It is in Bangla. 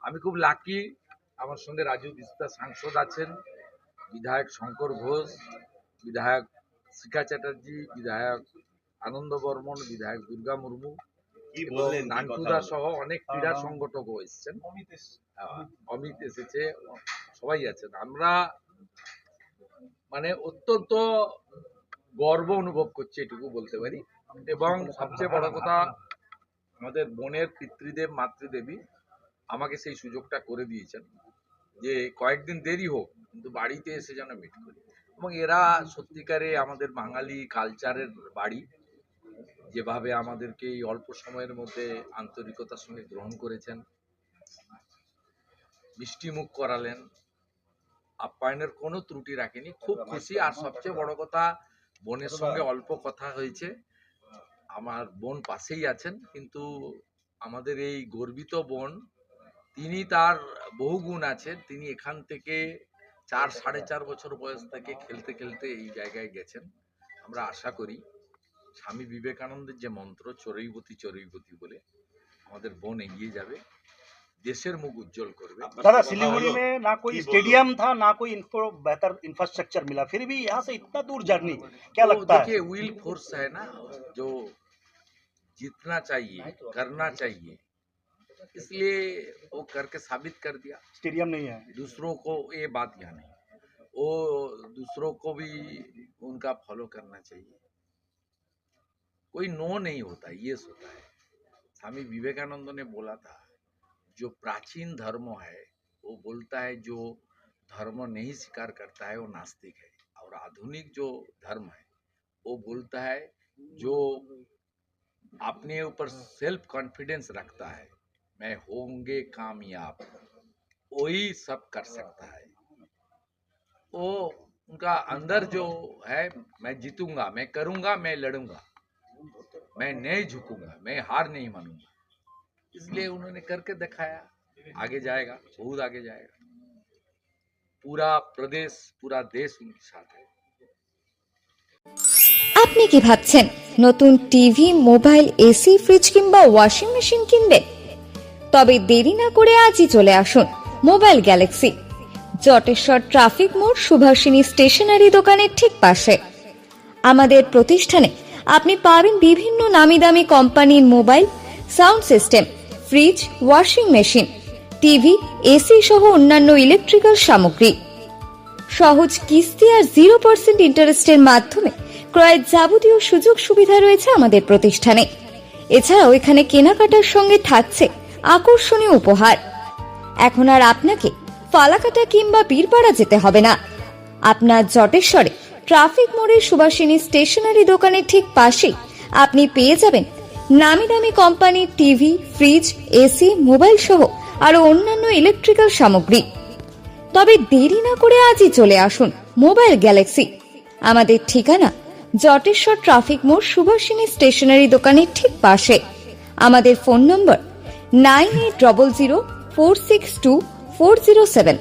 আমি খুব লাকি, আমার সঙ্গে রাজু বিস্তার সাংসদ আছেন, বিধায়ক শঙ্কর ঘোষ, বিধায়ক শিখা চ্যাটার্জি, বিধায়ক আনন্দ বর্মন, বিধায়ক দুর্গা মুর্মু এবং নান্টুদা সহ অনেক ক্রীড়া সংগঠকও এসেছেন, অমিত এসেছে, সবাই আছেন। আমরা মানে অত্যন্ত গর্ব অনুভব করছি, এটুকু বলতে পারি। এবং সবচেয়ে বড় কথা, আমাদের বোনের পিতৃদেব মাতৃদেবী আমাকে সেই সুযোগটা করে দিয়েছেন যে কয়েকদিন দেরি হোক কিন্তু বাড়িতে এসে যেন মিট করি। এবং এরা সত্যিকারে আমাদের বাঙালি কালচারের বাড়ি, যেভাবে আমাদেরকে এই অল্প সময়ের মধ্যে আন্তরিকতার সঙ্গে গ্রহণ করেছেন, মিষ্টি মুখ করালেন, আপ্যায়নের কোনো ত্রুটি রাখেনি, খুব খুশি। আর সবচেয়ে বড় কথা, বোনের সঙ্গে অল্প কথা হয়েছে, আমার বোন পাশেই আছেন, কিন্তু আমাদের এই গর্বিত বোন, তিনি তার বহু গুণ আছেন। তিনি এখান থেকে 4-4.5 বছর বয়স থেকে খেলতে খেলতে এই জায়গায় গেছেন। আমরা আশা করি স্বামী বিবেকানন্দের যে মন্ত্র চরৈবতী চরৈবতী বলে আমাদের বোন এগিয়ে যাবে, দেশের মুখ उज्जवल করবে। दादा, सिलीगुड़ी में ना कोई स्टेडियम था, ना कोई बेहतर इंफ्रास्ट्रक्चर मिला, फिर भी यहाँ से इतना दूर जर्नी, क्या लगता है? देखिए, विल फोर्स है ना, जो जीतना चाहिए, करना चाहिए, इसलिए वो करके साबित कर दिया। स्टेडियम नहीं है, दूसरों को ये बात यहाँ नहीं, वो दूसरों को भी उनका फॉलो करना चाहिए। कोई नो नहीं होता, यस होता है। स्वामी विवेकानंद ने बोला था, जो प्राचीन धर्म है वो बोलता है जो धर्म नहीं स्वीकार करता है वो नास्तिक है, और आधुनिक जो धर्म है वो बोलता है जो अपने ऊपर सेल्फ कॉन्फिडेंस रखता है, मैं होंगे कामयाब, वही सब कर सकता है। वो उनका अंदर जो है, मैं जीतूंगा, मैं करूंगा, मैं लड़ूंगा, मैं नहीं झुकूंगा, मैं हार नहीं मानूंगा, इसलिए उन्होंने करके दिखाया। आगे जाएगा, बहुत आगे जाएगा। पूरा प्रदेश, पूरा देश उनके साथ है। আপনি কি ভাবছেন নতুন টিভি, মোবাইল, এসি, ফ্রিজ কিংবা ওয়াশিং মেশিন কিনবেন? তবে দেরি না করে আজই চলে আসুন মোবাইল গ্যালাক্সি, জটেশ্বর ট্রাফিক মোড়, সুভাষিনী স্টেশনারি দোকানের ঠিক পাশে। আমাদের প্রতিষ্ঠানে আপনি পাবেন বিভিন্ন নামি দামি কোম্পানির mobile, sound system, fridge, washing machine, TV, AC সহ অন্যান্য ইলেকট্রিক্যাল সামগ্রী সহজ কিস্তি আর 0% ইন্টারেস্টের মাধ্যমে ক্রয়ের যাবতীয় সুযোগ সুবিধা রয়েছে আমাদের প্রতিষ্ঠানে। এছাড়াও এখানে কেনাকাটার সঙ্গে থাকছে আকর্ষণীয় উপহার। এখন আর আপনাকে ফালাকাটা কিংবা বীরপাড়া যেতে হবে না। আপনার জটেশ্বরে ট্রাফিক মোড়ের সুভাষিনী স্টেশনারি দোকানের ঠিক পাশেই আপনি পেয়ে যাবেন নামি দামি কোম্পানির টিভি, ফ্রিজ, এসি, মোবাইল সহ আরো অন্যান্য ইলেকট্রিক্যাল সামগ্রী। তবে দেরি না করে আজই চলে আসুন মোবাইল গ্যালাক্সি। আমাদের ঠিকানা জটেশ্বর ট্রাফিক মোড়, সুভাষিনী স্টেশনারি দোকানের ঠিক পাশে। আমাদের ফোন নম্বর 9800462407।